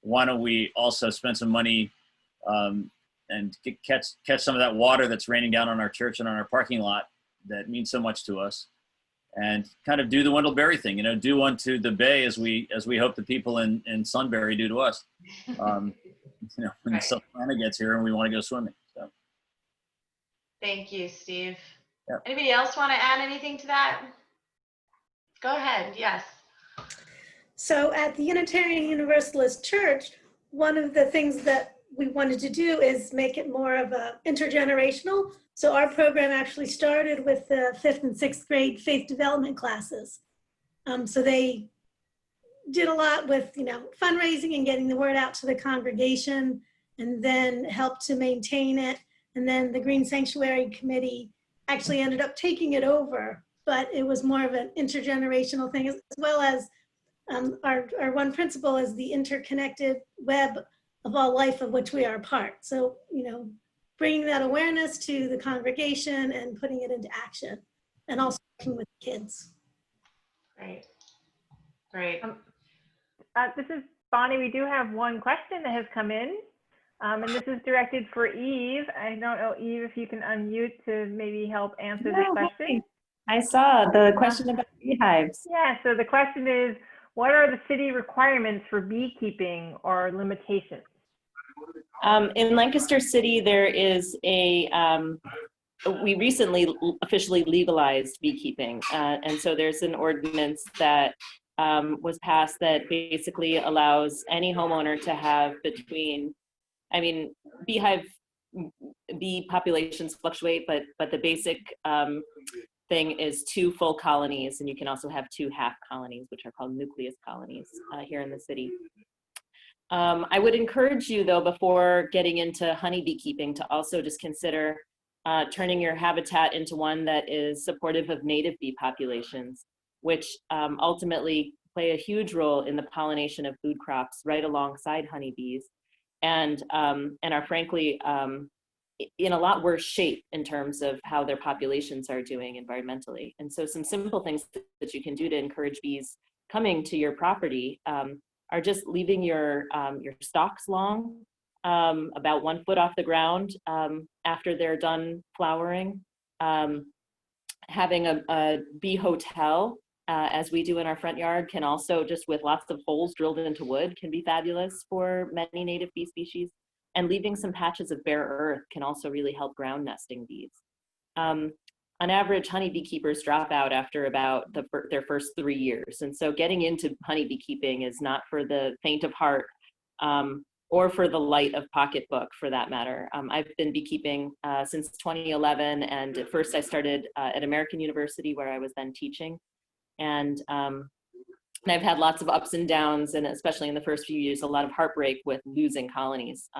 Why don't we also spend some money and catch some of that water that's raining down on our church and on our parking lot that means so much to us, and kind of do the Wendell Berry thing, do unto the bay as we hope the people in Sunbury do to us. When the South Carolina gets here and we want to go swimming. So. Thank you, Steve. Yep. Anybody else want to add anything to that? Go ahead. Yes. So at the Unitarian Universalist Church, one of the things that we wanted to do is make it more of a intergenerational. So our program actually started with the 5th and 6th grade faith development classes. So they did a lot with, fundraising and getting the word out to the congregation, and then helped to maintain it. And then the Green Sanctuary Committee actually ended up taking it over, but it was more of an intergenerational thing, as well as our one principle is the interconnected web of all life of which we are a part. So, bringing that awareness to the congregation and putting it into action, and also working with kids. Great. This is Bonnie. We do have one question that has come in, and this is directed for Eve. I don't know, Eve, if you can unmute to maybe help answer this question. I saw the question about beehives. Yeah, so the question is, what are the city requirements for beekeeping or limitations? In Lancaster City, there is a we recently officially legalized beekeeping. And so there's an ordinance that was passed that basically allows any homeowner to have between, I mean, bee populations fluctuate, but the basic thing is 2 full colonies, and you can also have 2 half colonies, which are called nucleus colonies here in the city. I would encourage you, though, before getting into honey beekeeping, to also just consider turning your habitat into one that is supportive of native bee populations, which ultimately play a huge role in the pollination of food crops right alongside honeybees, and are frankly in a lot worse shape in terms of how their populations are doing environmentally. And so some simple things that you can do to encourage bees coming to your property are just leaving your stalks long, about 1 foot off the ground after they're done flowering. Having a bee hotel, as we do in our front yard, can also, just with lots of holes drilled into wood, can be fabulous for many native bee species. And leaving some patches of bare earth can also really help ground nesting bees. On average, honey beekeepers drop out after about their first 3 years. And so getting into honey beekeeping is not for the faint of heart, or for the light of pocketbook, for that matter. I've been beekeeping since 2011, and at first I started at American University, where I was then teaching. And I've had lots of ups and downs, and especially in the first few years, a lot of heartbreak with losing colonies,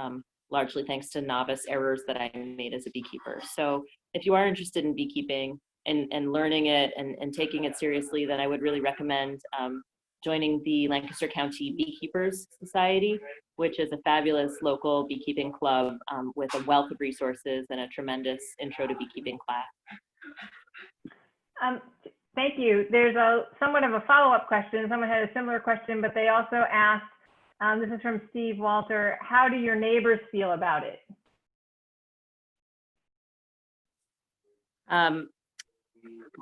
largely thanks to novice errors that I made as a beekeeper. So if you are interested in beekeeping and learning it and taking it seriously, then I would really recommend joining the Lancaster County Beekeepers Society, which is a fabulous local beekeeping club with a wealth of resources and a tremendous intro to beekeeping class. Thank you. There's somewhat of a follow-up question. Someone had a similar question, but they also asked, this is from Steve Walter, how do your neighbors feel about it?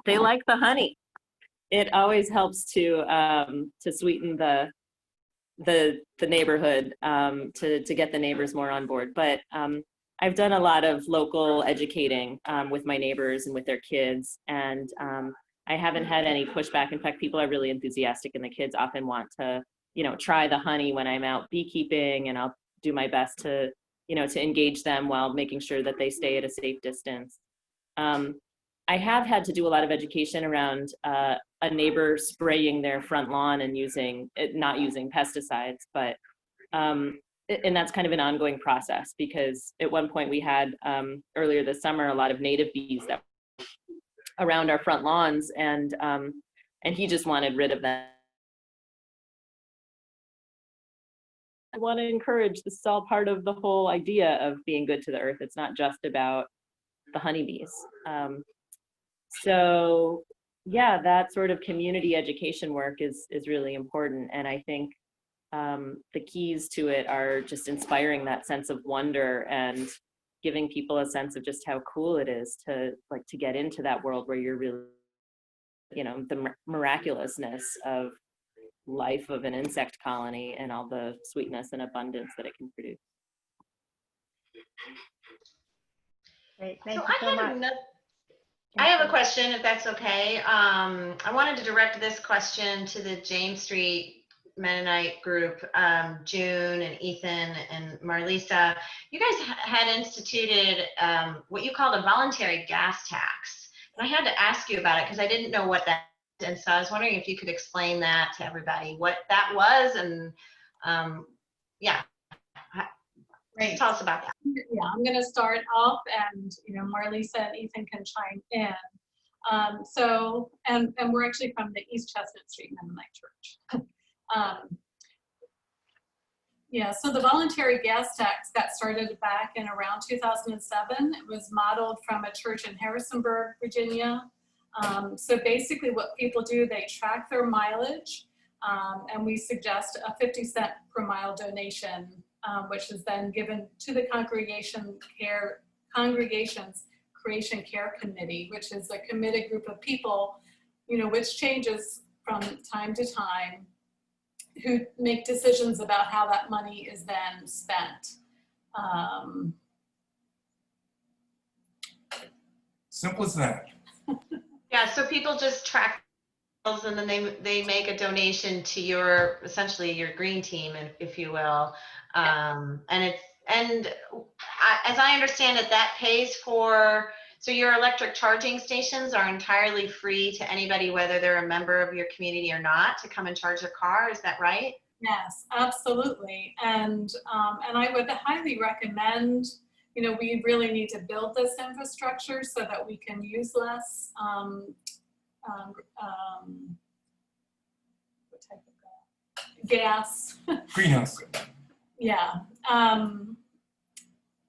They like the honey. It always helps to sweeten the neighborhood, to get the neighbors more on board. But I've done a lot of local educating with my neighbors and with their kids, and I haven't had any pushback. In fact, people are really enthusiastic, and the kids often want to, try the honey when I'm out beekeeping, and I'll do my best to, to engage them while making sure that they stay at a safe distance. I have had to do a lot of education around a neighbor spraying their front lawn and not using pesticides, but and that's kind of an ongoing process, because at one point we had earlier this summer a lot of native bees that were around our front lawns, and he just wanted rid of them. I want to encourage, this is all part of the whole idea of being good to the earth. It's not just about the honeybees. So yeah, that sort of community education work is really important. And I think the keys to it are just inspiring that sense of wonder and giving people a sense of just how cool it is to get into that world where you're really, the miraculousness of life of an insect colony and all the sweetness and abundance that it can produce. Great, thank you so much. I have a question, if that's okay. I wanted to direct this question to the James Street Mennonite group, June and Ethan and Marlisa. You guys had instituted what you called a voluntary gas tax. And I had to ask you about it because I didn't know what that is. And so I was wondering if you could explain that to everybody, what that was, and yeah. Great. Tell us about that. Yeah, I'm going to start off, and Marlisa and Ethan can chime in. And we're actually from the East Chestnut Street Mennonite Church. Yeah, so the voluntary gas tax got started back in around 2007. It was modeled from a church in Harrisonburg, Virginia. So basically what people do, they track their mileage, and we suggest a 50-cent per mile donation, which is then given to the congregation's Creation Care Committee, which is a committed group of people, which changes from time to time, who make decisions about how that money is then spent. Simple as that. Yeah, so people just track and then they make a donation to your, essentially your green team, if you will. As I understand it, that pays for, so your electric charging stations are entirely free to anybody, whether they're a member of your community or not, to come and charge their car. Is that right? Yes, absolutely. And I would highly recommend, you know, we really need to build this infrastructure so that we can use less what type of gas? Greenhouse. Yeah.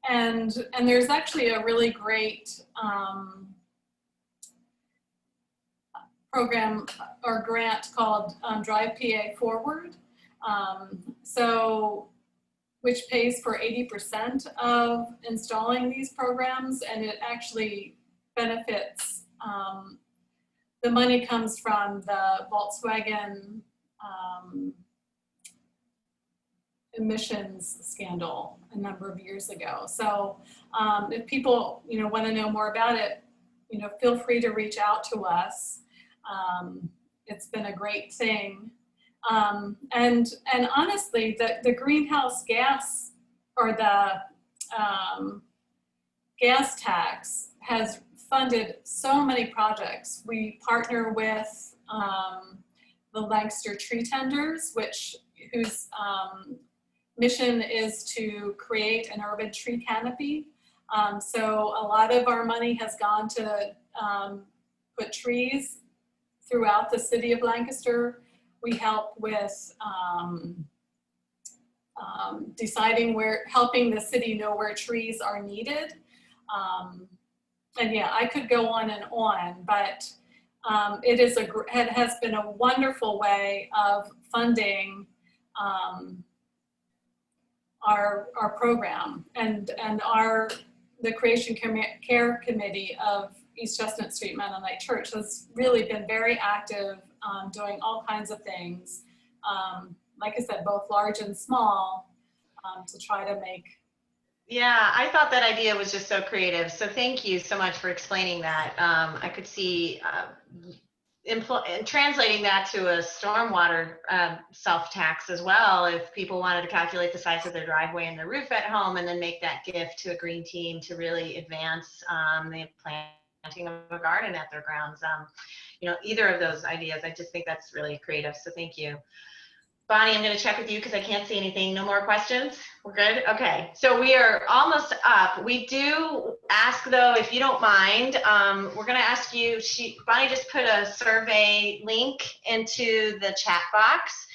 And there's actually a really great program or grant called Drive PA Forward. Which pays for 80% of installing these programs, and it actually benefits, the money comes from the Volkswagen emissions scandal a number of years ago. So if people, you know, want to know more about it, you know, feel free to reach out to us. It's been a great thing. And honestly, the greenhouse gas or the gas tax has funded so many projects. We partner with the Lancaster Tree Tenders, whose mission is to create an urban tree canopy. So a lot of our money has gone to put trees throughout the city of Lancaster. We help with helping the city know where trees are needed. And yeah, I could go on and on, but it has been a wonderful way of funding our program and the Creation Care Committee of East Chestnut Street Mennonite Church has really been very active, doing all kinds of things. Like I said, both large and small, to try to make. Yeah, I thought that idea was just so creative. So thank you so much for explaining that. I could see translating that to a stormwater self-tax as well, if people wanted to calculate the size of their driveway and their roof at home and then make that gift to a green team to really advance the planting of a garden at their grounds. You know, either of those ideas, I just think that's really creative. So thank you. Bonnie, I'm going to check with you because I can't see anything. No more questions? We're good? Okay. So we are almost up. We do ask, though, if you don't mind, we're going to ask you, Bonnie just put a survey link into the chat box.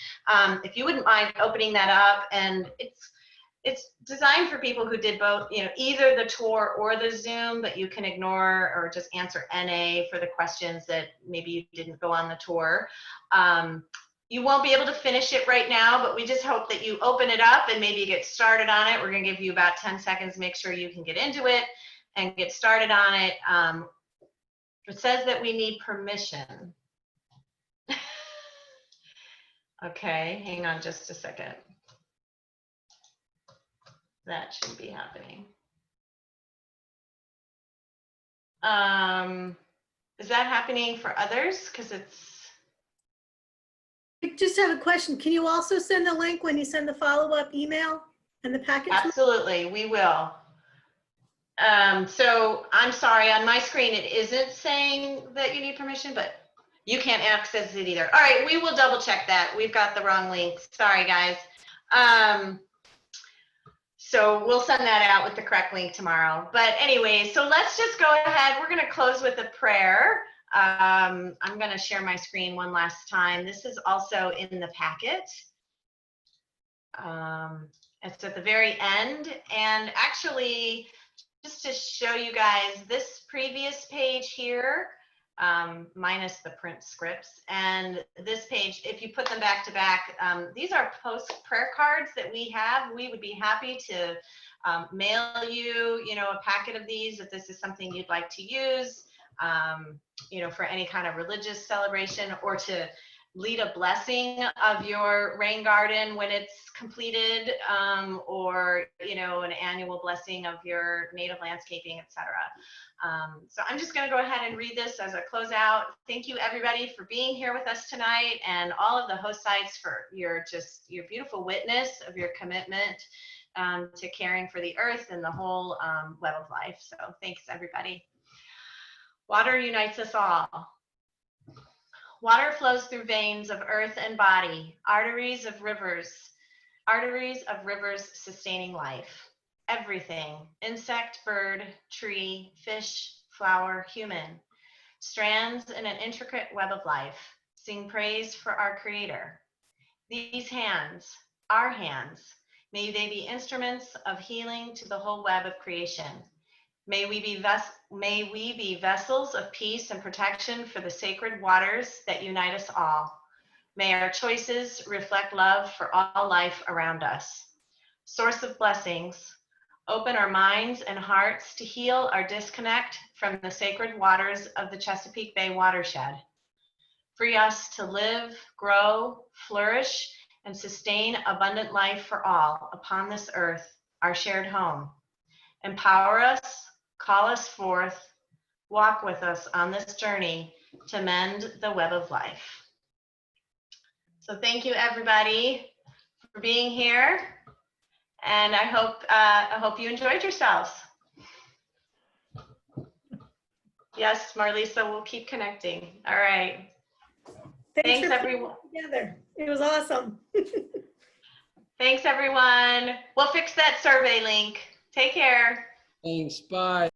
If you wouldn't mind opening that up, and it's designed for people who did both, you know, either the tour or the Zoom, but you can ignore or just answer NA for the questions that maybe you didn't go on the tour. You won't be able to finish it right now, but we just hope that you open it up and maybe get started on it. We're going to give you about 10 seconds to make sure you can get into it and get started on it. It says that we need permission. Okay, hang on just a second. That should be happening. Is that happening for others? Because it's. I just have a question. Can you also send the link when you send the follow-up email and the package? Absolutely, we will. So I'm sorry, on my screen it isn't saying that you need permission, but you can't access it either. All right, we will double check that. We've got the wrong link. Sorry, guys. So we'll send that out with the correct link tomorrow. But anyway, so let's just go ahead. We're going to close with a prayer. I'm going to share my screen one last time. This is also in the packet. It's at the very end. And actually, just to show you guys this previous page here, minus the print scripts, and this page, if you put them back to back, these are post prayer cards that we have. We would be happy to mail you, a packet of these if this is something you'd like to use. For any kind of religious celebration, or to lead a blessing of your rain garden when it's completed, or, you know, an annual blessing of your native landscaping, etc. So I'm just going to go ahead and read this as a closeout. Thank you, everybody, for being here with us tonight, and all of the host sites for your beautiful witness of your commitment to caring for the earth and the whole web of life. So thanks, everybody. Water unites us all. Water flows through veins of earth and body, arteries of rivers sustaining life. Everything, insect, bird, tree, fish, flower, human, strands in an intricate web of life, sing praise for our Creator. These hands, our hands, may they be instruments of healing to the whole web of creation. May we be vessels of peace and protection for the sacred waters that unite us all. May our choices reflect love for all life around us. Source of blessings, open our minds and hearts to heal our disconnect from the sacred waters of the Chesapeake Bay watershed. Free us to live, grow, flourish, and sustain abundant life for all upon this earth, our shared home. Empower us, call us forth, walk with us on this journey to mend the web of life. So thank you, everybody, for being here, and I hope you enjoyed yourselves. Yes, Marlisa, we'll keep connecting. All right. Thanks, everyone. Together. It was awesome. Thanks, everyone. We'll fix that survey link. Take care. Thanks. Bye.